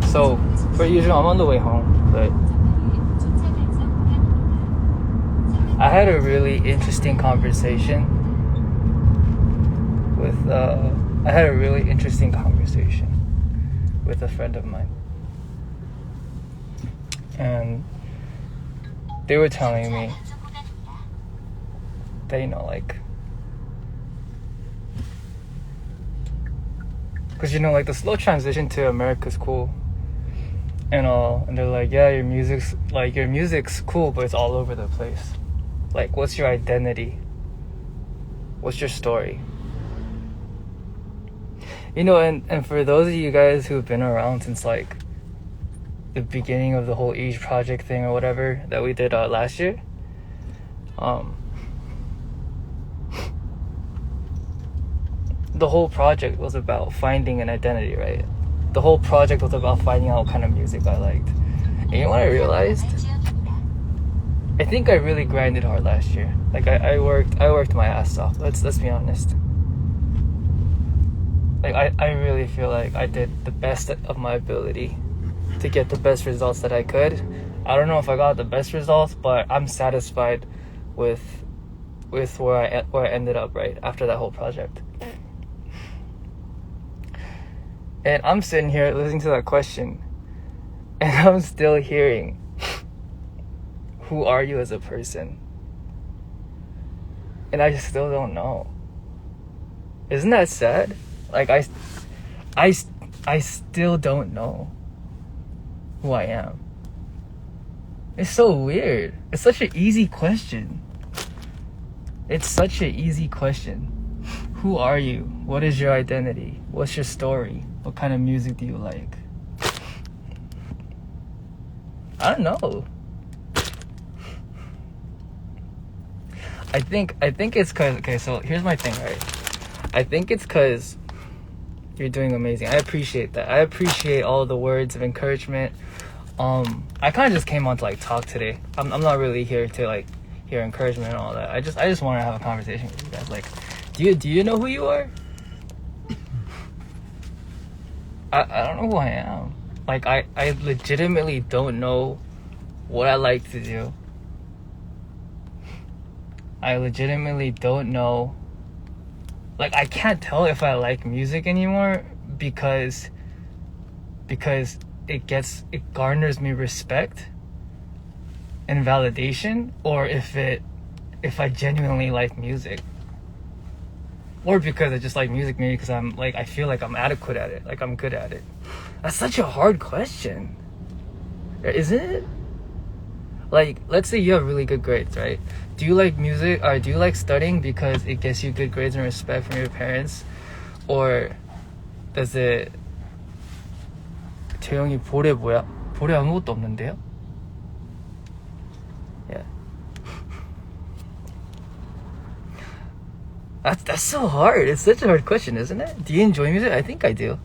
So, for usual, I'm on the way home, but I had a really interesting conversation with a friend of mine, and they were telling me that, you know, like, because, you know, like, the slow transition to America's cool and all, and they're like, yeah, your music's cool, but it's all over the place. Like, what's your identity? What's your story? You know, and for those of you guys who've been around since, like, the beginning of the whole Age Project thing or whatever that we did last year, the whole project was about finding an identity, right? The whole project was about finding out what kind of music I liked. And you know what I realized? I think I really grinded hard last year. Like, I worked my ass off. Let's be honest. Like, I really feel like I did the best of my ability to get the best results that I could. I don't know if I got the best results, but I'm satisfied with where I ended up, right, after that whole project. And I'm sitting here listening to that question, and I'm still hearing, who are you as a person? And I just still don't know. Isn't that sad? Like, I still don't know who I am. It's so weird. It's such an easy question. Who are you? What is your identity? What's your story? What kind of music do you like? I don't know. I think it's cause, okay, so here's my thing, right? I think it's cause you're doing amazing. I appreciate that. I appreciate all the words of encouragement. I kind of just came on to, like, talk today. I'm not really here to, like, hear encouragement and all that. I just want to have a conversation with you guys. Like, do you know who you are? I don't know who I am. Like, I legitimately don't know what I like to do. I legitimately don't know. Like, I can't tell if I like music anymore because it garners me respect and validation, or if I genuinely like music, or because I just like music, maybe because I'm like, I feel like I'm adequate at it, like I'm good at it. That's such a hard question, isn't it? Like, let's say you have really good grades, right? Do you like music, or do you like studying because it gets you good grades and respect from your parents? Or does it... 재영이 볼에 뭐야? 볼에 아무것도 없는데요? Yeah. That's so hard. It's such a hard question, isn't it? Do you enjoy music? I think I do.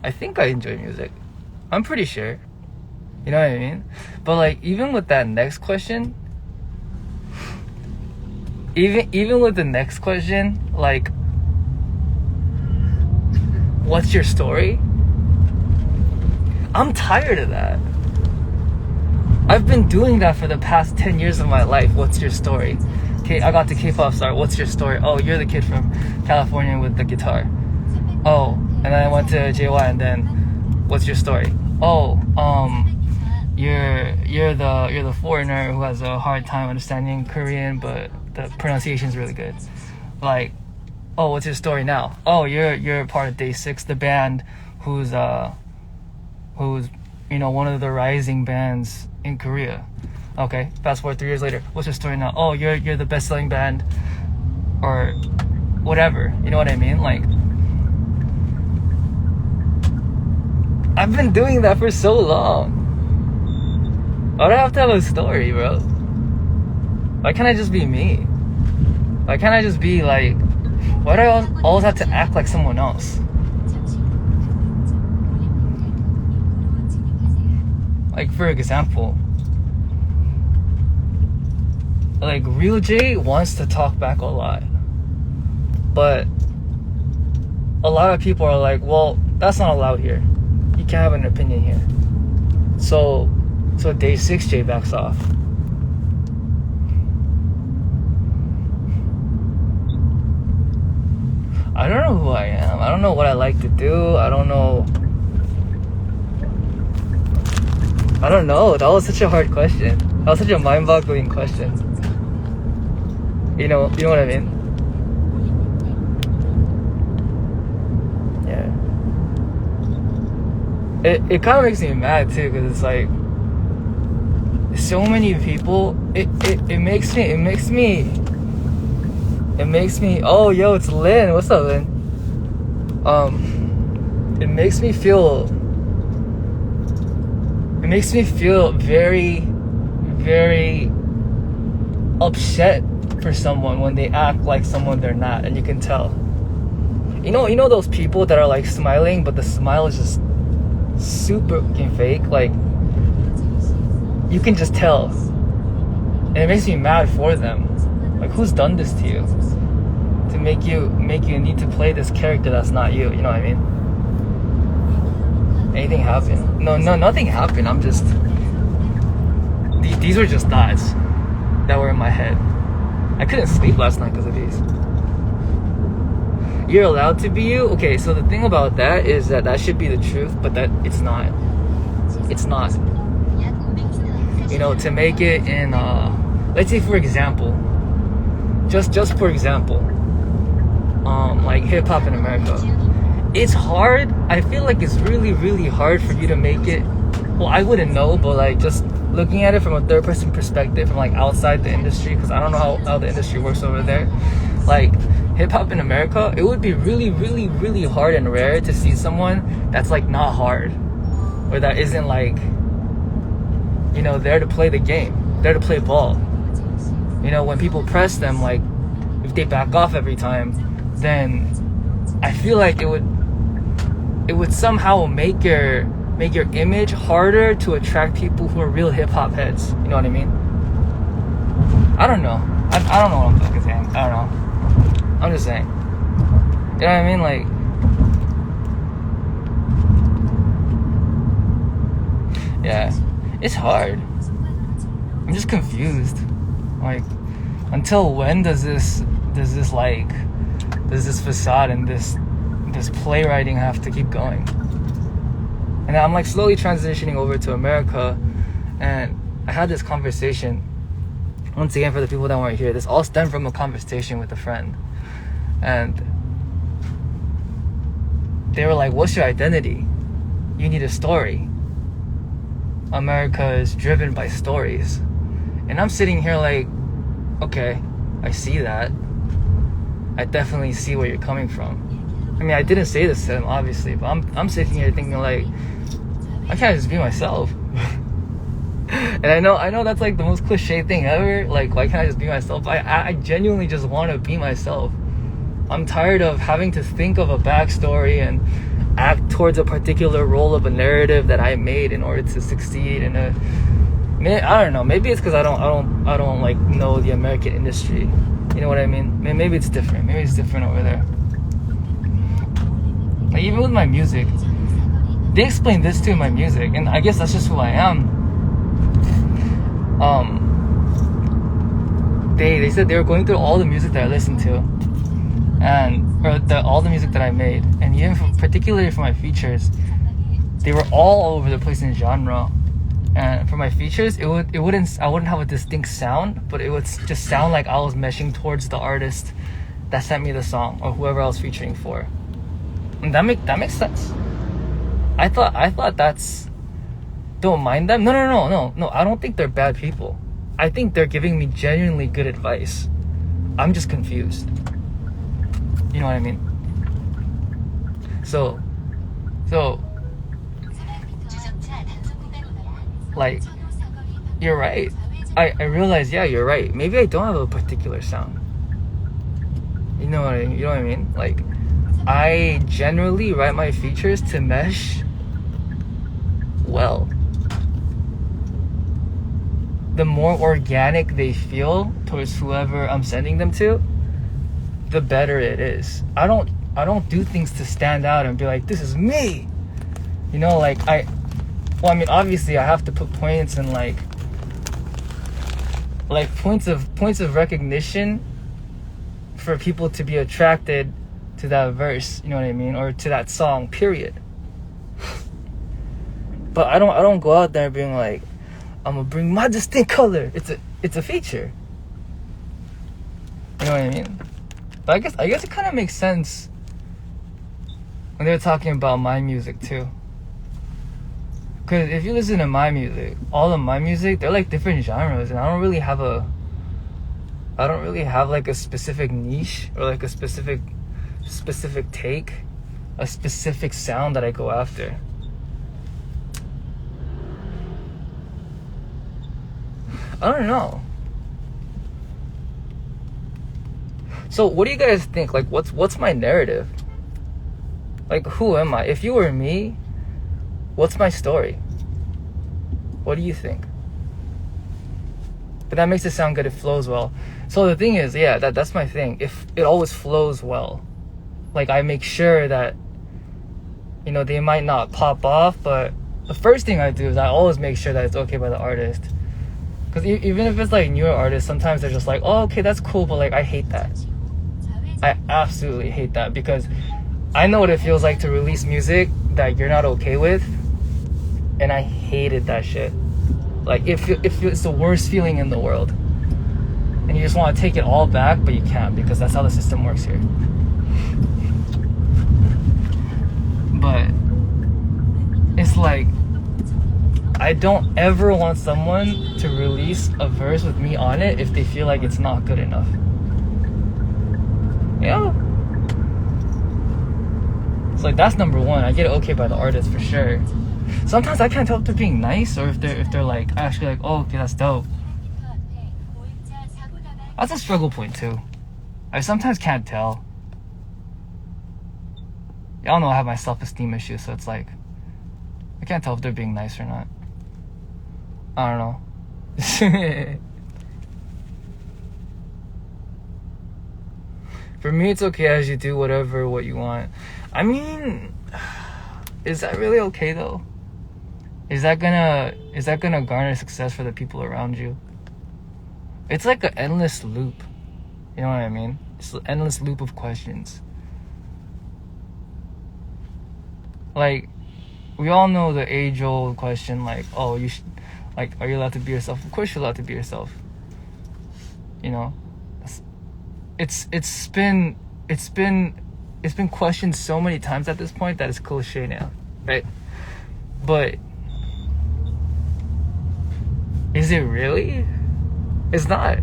I think I enjoy music. I'm pretty sure. You know what I mean? But, like, even with that next question, even with the next question, like, what's your story? I'm tired of that. I've been doing that for the past 10 years of my life. What's your story? Okay, I got the K-pop star. What's your story? Oh, you're the kid from California with the guitar. Oh, and then I went to JY, and then what's your story? Oh, you're the foreigner who has a hard time understanding Korean, but the pronunciation is really good. Like, oh, what's your story now? Oh, you're part of day6, the band who's you know, one of the rising bands in Korea. Okay, fast forward 3 years later, what's your story now? Oh, you're the best-selling band, or whatever. You know what I mean? Like, I've been doing that for so long. Why do I have to have a story, bro? Why can't I just be me? Why can't I just be like... Why do I always have to act like someone else? Like, for example, like, Real J wants to talk back a lot, but a lot of people are like, well, that's not allowed here. can't have an opinion here. So day6 J backs off. I don't know who I am. I don't know what I like to do. I don't know. That was such a hard question. That was such a mind-boggling question. You know what I mean? Yeah. It kind of makes me mad too, because it's like so many people. It makes me. Oh, yo, it's Lynn. What's up, Lynn? It makes me feel very, very upset for someone when they act like someone they're not, and you can tell. You know those people that are like smiling, but the smile is just super fucking fake. Like, you can just tell, and it makes me mad for them. Like, who's done this to you? To make you need to play this character that's not you. You know what I mean? Anything happened? No, nothing happened. I'm just... These were just thoughts that were in my head. I couldn't sleep last night because of these. You're allowed to be you? Okay, so the thing about that is that should be the truth, but that it's not. It's not. You know, to make it in... let's say, for example... Just for example, like hip-hop in America, it's hard. I feel like it's really, really hard for you to make it. Well, I wouldn't know, but like just looking at it from a third-person perspective, from like outside the industry, because I don't know how the industry works over there. Like hip-hop in America, it would be really, really, really hard and rare to see someone that's like not hard, or that isn't like, you know, there to play the game, there to play ball. You know, when people press them, like, if they back off every time, then I feel like it would somehow make your image harder to attract people who are real hip-hop heads. You know what I mean? I don't know. I don't know what I'm fucking saying. I don't know. I'm just saying. You know what I mean? Like, yeah. It's hard. I'm just confused. Like, until when does this facade and this playwriting have to keep going? And I'm like slowly transitioning over to America, and I had this conversation. Once again, for the people that weren't here, this all stemmed from a conversation with a friend, and they were like, "What's your identity? You need a story. America is driven by stories." And I'm sitting here like, okay, I see that. I definitely see where you're coming from. I mean, I didn't say this to them, obviously, but I'm sitting here thinking like, I can't just be myself. And I know that's like the most cliche thing ever. Like, why can't I just be myself? I genuinely just want to be myself. I'm tired of having to think of a backstory and act towards a particular role of a narrative that I made in order to succeed in a... I don't know. Maybe it's because I don't like know the American industry. You know what I mean? Maybe it's different. Maybe it's different over there. Like, even with my music, they explain this too in my music, and I guess that's just who I am. They said they were going through all the music that I listened to, all the music that I made, and even particularly for my features, they were all over the place in genre. And for my features, I wouldn't have a distinct sound, but it would just sound like I was meshing towards the artist that sent me the song, or whoever I was featuring for. And that makes sense. I thought that's... Don't mind them. No. I don't think they're bad people. I think they're giving me genuinely good advice. I'm just confused. You know what I mean? So like, you're right. I realize, yeah, you're right. Maybe I don't have a particular sound. You know what I mean? Like, I generally write my features to mesh well. The more organic they feel towards whoever I'm sending them to, the better it is. I don't do things to stand out and be like, this is me. You know, like well, I mean, obviously I have to put points and like points of recognition for people to be attracted to that verse, you know what I mean, or to that song, period. But I don't go out there being like, I'm gonna bring my distinct color. It's a feature. You know what I mean? But I guess it kind of makes sense when they're talking about my music too. Cause if you listen to my music, all of my music, they're like different genres, and I don't really have like a specific niche or like a specific take, a specific sound that I go after. I don't know. So what do you guys think? Like, what's my narrative? Like, who am I? If you were me, what's my story? What do you think? But that makes it sound good. It flows well. So the thing is, yeah, that's my thing. If it always flows well, like I make sure that, you know, they might not pop off, but the first thing I do is I always make sure that it's okay by the artist. Because even if it's like newer artists, sometimes they're just like, oh, okay, that's cool, but like I hate that. I absolutely hate that, because I know what it feels like to release music that you're not okay with, and I hated that shit. Like, if it's the worst feeling in the world, and you just want to take it all back, but you can't, because that's how the system works here. But it's like, I don't ever want someone to release a verse with me on it if they feel like it's not good enough. You know? It's like, that's number one. I get it okay by the artist for sure. Sometimes I can't tell if they're being nice or if they're like actually like, oh, okay, that's dope. That's a struggle point too. I sometimes can't tell. Y'all know I have my self-esteem issues, so it's like I can't tell if they're being nice or not. I don't know. For me, it's okay as you do what you want. I mean, is that really okay though? Is that gonna garner success for the people around you? It's like an endless loop. You know what I mean? It's an endless loop of questions. Like, we all know the age-old question, like, oh, you should, like, are you allowed to be yourself? Of course you're allowed to be yourself. You know, it's been questioned so many times at this point that it's cliche now, right? But is it really? It's not.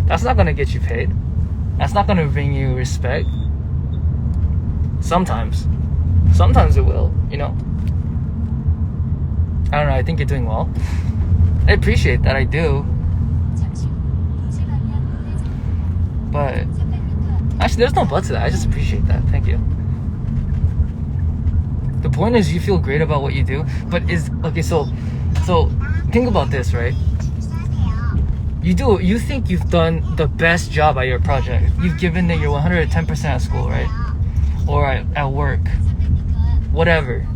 That's not gonna get you paid. That's not gonna bring you respect. Sometimes it will, you know. I don't know, I think you're doing well. I appreciate that, I do. But actually, there's no but to that. I just appreciate that. Thank you. The point is, you feel great about what you do, but so think about this, right? You think you've done the best job at your project. You've given it your 110% at school, right? Or at work, whatever.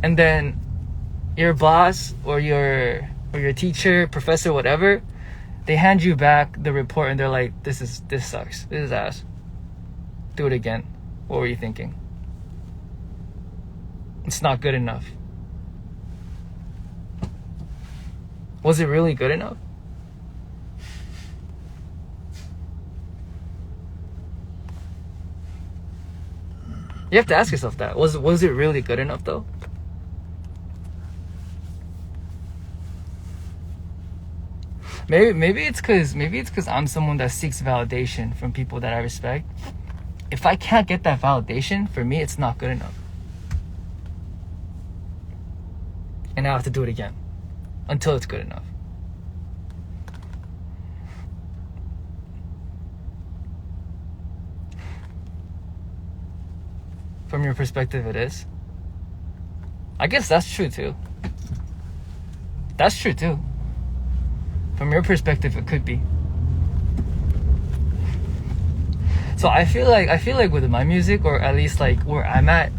And then your boss or your teacher, professor, whatever, they hand you back the report and they're like, this sucks. This is ass. Do it again. What were you thinking? It's not good enough. Was it really good enough? You have to ask yourself that. Was it really good enough though? Maybe it's because I'm someone that seeks validation from people that I respect. If I can't get that validation, for me it's not good enough. And I have to do it again until it's good enough. From your perspective, it is. I guess that's true too. That's true too. From your perspective, it could be. So I feel like with my music, or at least like where I'm at,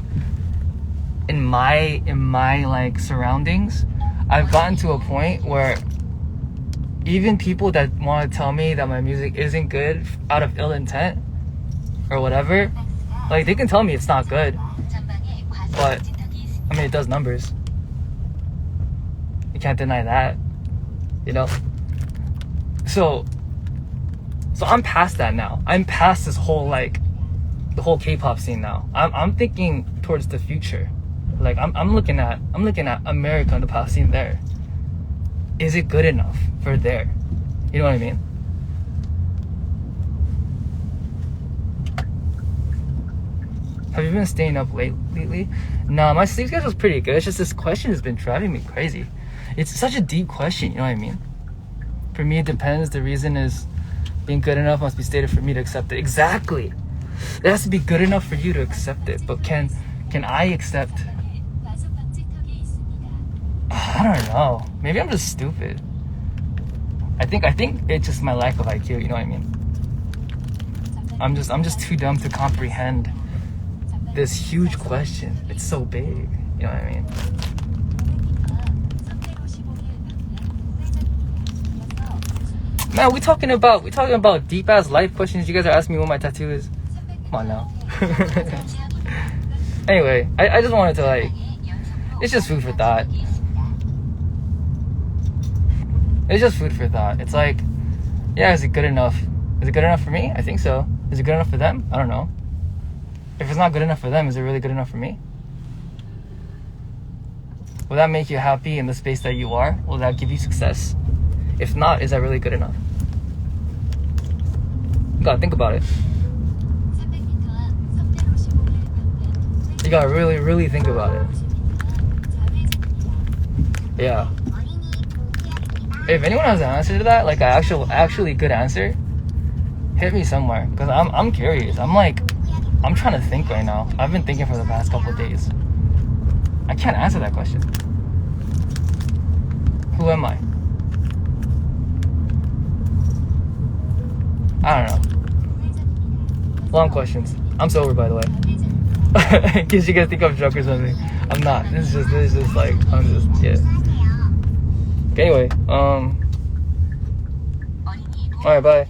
in my like surroundings, I've gotten to a point where even people that want to tell me that my music isn't good out of ill intent or whatever, like they can tell me it's not good, but I mean it does numbers. You can't deny that, you know. So I'm past that now. I'm past this whole like the whole K-pop scene now. I'm thinking towards the future. Like I'm looking at America and the pop scene there. Is it good enough for there? You know what I mean? Have you been staying up late lately? No, my sleep schedule's pretty good. It's just this question has been driving me crazy. It's such a deep question, you know what I mean? For me, it depends. The reason is being good enough must be stated for me to accept it. Exactly. It has to be good enough for you to accept it. But can I accept? I don't know. Maybe I'm just stupid. I think it's just my lack of IQ. You know what I mean? I'm just too dumb to comprehend this huge question. It's so big. You know what I mean? Man, we talking about deep ass life questions. You guys are asking me what my tattoo is. Come on now. Anyway, I just wanted to like. It's just food for thought. It's just food for thought. It's like, yeah, is it good enough? Is it good enough for me? I think so. Is it good enough for them? I don't know. If it's not good enough for them, is it really good enough for me? Will that make you happy in the space that you are? Will that give you success? If not, is that really good enough? You gotta think about it. You gotta really, really think about it. Yeah. If anyone has an answer to that, like an actually good answer, hit me somewhere. Cause I'm curious. I'm trying to think right now. I've been thinking for the past couple of days. I can't answer that question. Who am I? I don't know. Long questions. I'm sober, by the way. In case you guys think I'm drunk or something. I'm not. This is just like, I'm just, yeah. Anyway, alright, bye.